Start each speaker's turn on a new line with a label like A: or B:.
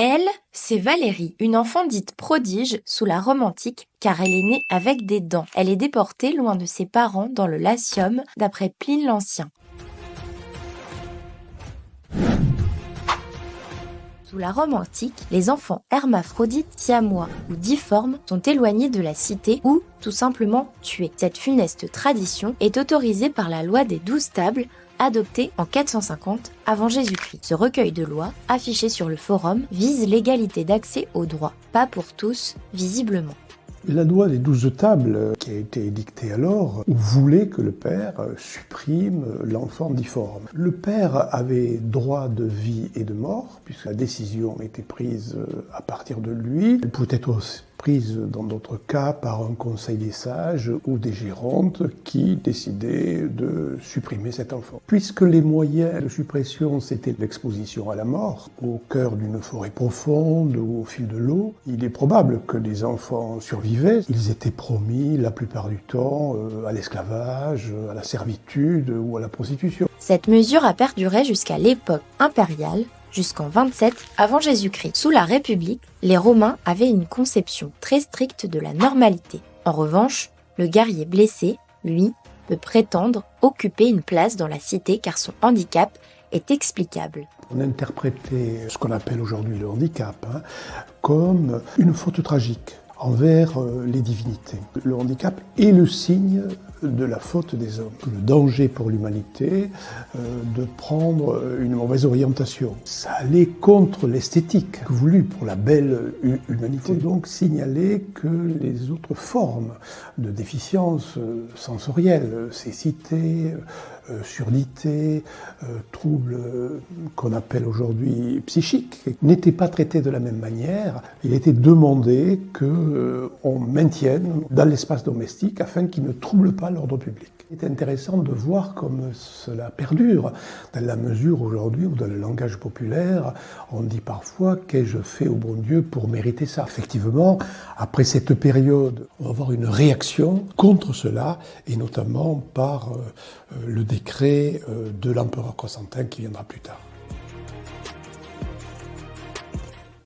A: Elle, c'est Valérie, une enfant dite prodige sous la Rome antique car elle est née avec des dents. Elle est déportée loin de ses parents dans le Latium d'après Pline l'Ancien. Sous la Rome antique, les enfants hermaphrodites siamois ou difformes sont éloignés de la cité ou tout simplement tués. Cette funeste tradition est autorisée par la loi des 12 tables adoptée en 450 avant Jésus-Christ. Ce recueil de lois, affiché sur le forum, vise l'égalité d'accès aux droits. Pas pour tous, visiblement.
B: La loi des 12 tables, qui a été édictée alors, voulait que le père supprime l'enfant difforme. Le père avait droit de vie et de mort, puisque la décision était prise à partir de lui. Elle pouvait être aussi prise dans d'autres cas par un conseil des sages ou des gérontes qui décidaient de supprimer cet enfant. Puisque les moyens de suppression, c'était l'exposition à la mort, au cœur d'une forêt profonde ou au fil de l'eau, il est probable que les enfants survivaient. Ils étaient promis la plupart du temps à l'esclavage, à la servitude ou à la prostitution.
A: Cette mesure a perduré jusqu'à l'époque impériale, jusqu'en 27 avant Jésus-Christ. Sous la République, les Romains avaient une conception très stricte de la normalité. En revanche, le guerrier blessé, lui, peut prétendre occuper une place dans la cité car son handicap est explicable.
B: On interprétait ce qu'on appelle aujourd'hui le handicap comme une faute tragique envers les divinités. Le handicap est le signe de la faute des hommes. Le danger pour l'humanité de prendre une mauvaise orientation. Ça allait contre l'esthétique voulue pour la belle humanité. Donc signaler que les autres formes de déficience sensorielle, cécité, surdité, troubles qu'on appelle aujourd'hui psychiques, n'étaient pas traités de la même manière. Il était demandé qu'on maintienne dans l'espace domestique afin qu'il ne trouble pas l'ordre public. Il est intéressant de voir comme cela perdure, dans la mesure aujourd'hui où dans le langage populaire, on dit parfois « qu'ai-je fait au bon Dieu pour mériter ça ?» Effectivement, après cette période, on va avoir une réaction contre cela, et notamment par le décret de l'empereur Constantin qui viendra plus tard.